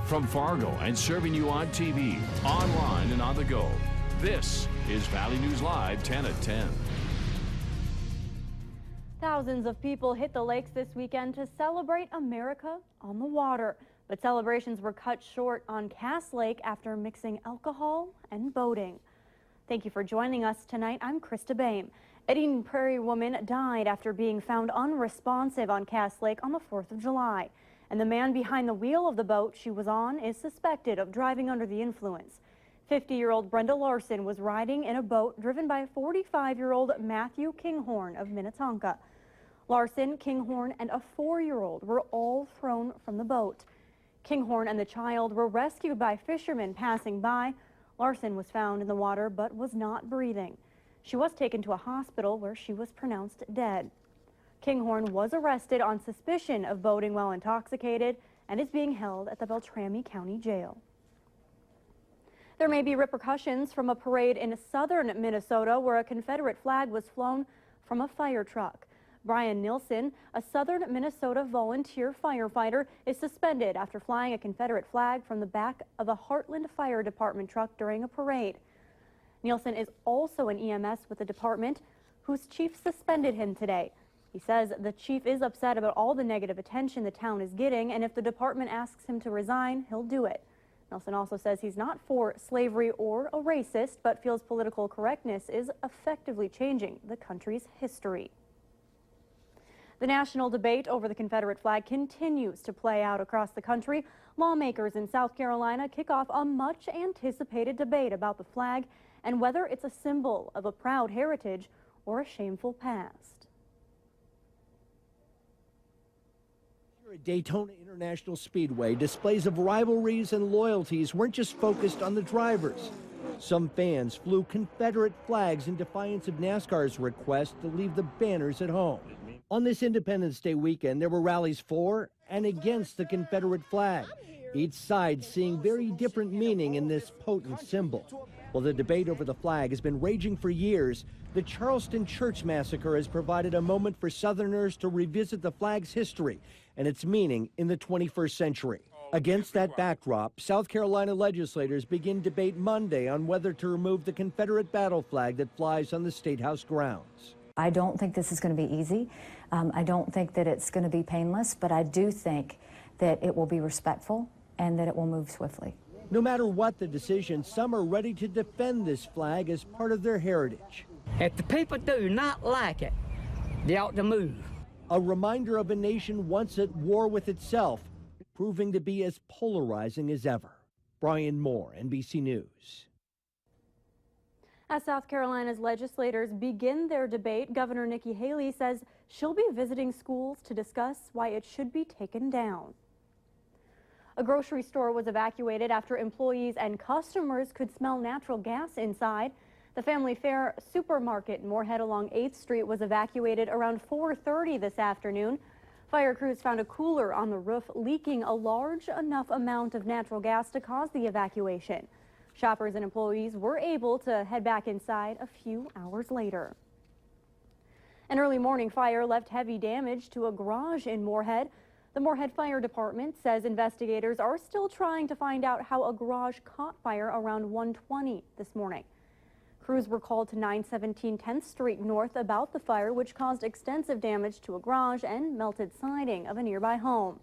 From Fargo and serving you on TV, online, and on the go, this is Valley News Live 10 at 10. Thousands of people hit the lakes this weekend to celebrate America on the water. But celebrations were cut short on Cass Lake after mixing alcohol and boating. Thank you for joining us tonight. I'm Krista Boehm. An Eden Prairie woman died after being found unresponsive on Cass Lake on the 4th of July. And the man behind the wheel of the boat she was on is suspected of driving under the influence. 50-year-old Brenda Larson was riding in a boat driven by 45-year-old Matthew Kinghorn of Minnetonka. Larson, Kinghorn, and a 4-year-old were all thrown from the boat. Kinghorn and the child were rescued by fishermen passing by. Larson was found in the water but was not breathing. She was taken to a hospital where she was pronounced dead. Kinghorn was arrested on suspicion of boating while intoxicated and is being held at the Beltrami County Jail. There may be repercussions from a parade in southern Minnesota where a Confederate flag was flown from a fire truck. Brian Nilsson, a southern Minnesota volunteer firefighter, is suspended after flying a Confederate flag from the back of a Heartland Fire Department truck during a parade. Nilsson is also an EMS with the department, whose chief suspended him today. He says the chief is upset about all the negative attention the town is getting, and if the department asks him to resign, he'll do it. Nelson also says he's not for slavery or a racist, but feels political correctness is effectively changing the country's history. The national debate over the Confederate flag continues to play out across the country. Lawmakers in South Carolina kick off a much-anticipated debate about the flag and whether it's a symbol of a proud heritage or a shameful past. At Daytona International Speedway, displays of rivalries and loyalties weren't just focused on the drivers. Some fans flew Confederate flags in defiance of NASCAR's request to leave the banners at home. On this Independence Day weekend, there were rallies for and against the Confederate flag, each side seeing very different meaning in this potent symbol. While the debate over the flag has been raging for years, the Charleston Church Massacre has provided a moment for Southerners to revisit the flag's history and its meaning in the 21st century. Against that backdrop, South Carolina legislators begin debate Monday on whether to remove the Confederate battle flag that flies on the State House grounds. I don't think this is going to be easy. I don't think that it's going to be painless, but I do think that it will be respectful and that it will move swiftly. No matter what the decision, some are ready to defend this flag as part of their heritage. If the people do not like it, they ought to move. A reminder of a nation once at war with itself, proving to be as polarizing as ever. Brian Moore, NBC News. As South Carolina's legislators begin their debate, Governor Nikki Haley says she'll be visiting schools to discuss why it should be taken down. A grocery store was evacuated after employees and customers could smell natural gas inside. The Family Fare supermarket in Moorhead along 8th Street was evacuated around 4:30 this afternoon. Fire crews found a cooler on the roof leaking a large enough amount of natural gas to cause the evacuation. Shoppers and employees were able to head back inside a few hours later. An early morning fire left heavy damage to a garage in Moorhead. The Moorhead Fire Department says investigators are still trying to find out how a garage caught fire around 1:20 this morning. Crews were called to 917 10th Street North about the fire, which caused extensive damage to a garage and melted siding of a nearby home.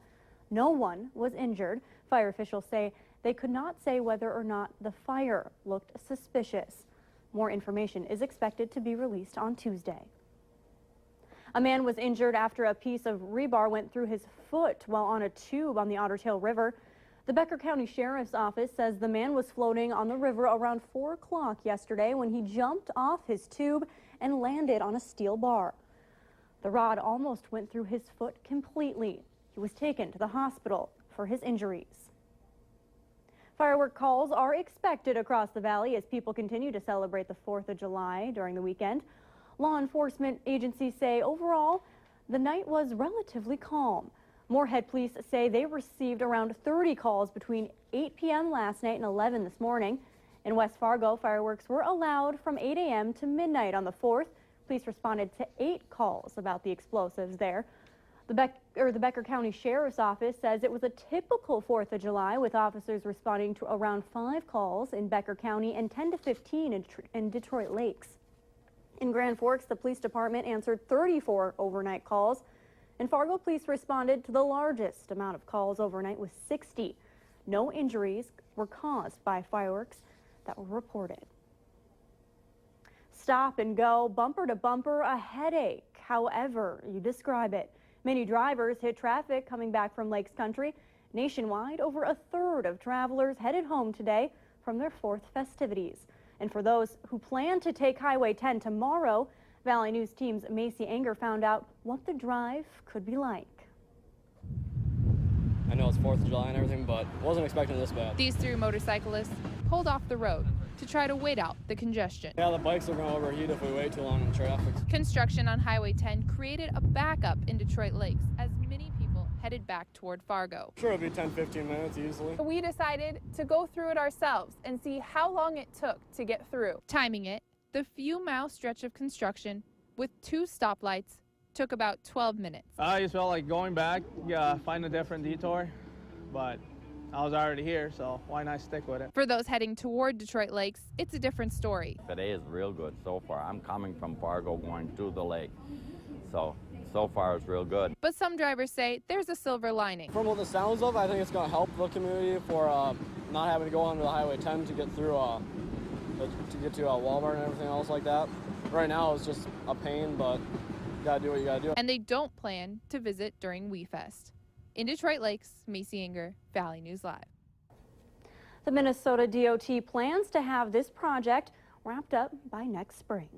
No one was injured. Fire officials say they could not say whether or not the fire looked suspicious. More information is expected to be released on Tuesday. A man was injured after a piece of rebar went through his foot while on a tube on the Otter Tail River. The Becker County Sheriff's Office says the man was floating on the river around 4 o'clock yesterday when he jumped off his tube and landed on a steel bar. The rod almost went through his foot completely. He was taken to the hospital for his injuries. Firework calls are expected across the valley as people continue to celebrate the 4th of July during the weekend. Law enforcement agencies say overall, the night was relatively calm. Moorhead police say they received around 30 calls between 8 p.m. last night and 11 this morning. In West Fargo, fireworks were allowed from 8 a.m. to midnight on the 4th. Police responded to 8 calls about the explosives there. The Becker County Sheriff's Office says it was a typical 4th of July, with officers responding to around 5 calls in Becker County and 10 to 15 in Detroit Lakes. In Grand Forks, the police department answered 34 overnight calls, and Fargo police responded to the largest amount of calls overnight with 60. No injuries were caused by fireworks that were reported. Stop and go, bumper to bumper, a headache, however you describe it. Many drivers hit traffic coming back from Lakes Country. Nationwide, over a third of travelers headed home today from their 4th festivities. And for those who plan to take Highway 10 tomorrow, Valley News Team's Macy Anger found out what the drive could be like. I know it's 4th of July and everything, but wasn't expecting this bad. These 3 motorcyclists pulled off the road to try to wait out the congestion. Yeah, the bikes are going to overheat if we wait too long in traffic. Construction on Highway 10 created a backup in Detroit Lakes as many people headed back toward Fargo. Sure, it'll be 10-15 minutes easily. We decided to go through it ourselves and see how long it took to get through. Timing it, the few-mile stretch of construction with 2 stoplights took about 12 minutes. I just felt like going back, find a different detour, but I was already here, so why not stick with it? For those heading toward Detroit Lakes, it's a different story. Today is real good so far. I'm coming from Fargo going to the lake, so far it's real good. But some drivers say there's a silver lining. From what the sounds of, I think it's going to help the community for not having to go onto the Highway 10 to get through to Walmart and everything else like that. Right now it's just a pain, but you gotta do what you gotta do. And they don't plan to visit during WeFest. In Detroit Lakes, Macy Anger, Valley News Live. The Minnesota DOT plans to have this project wrapped up by next spring.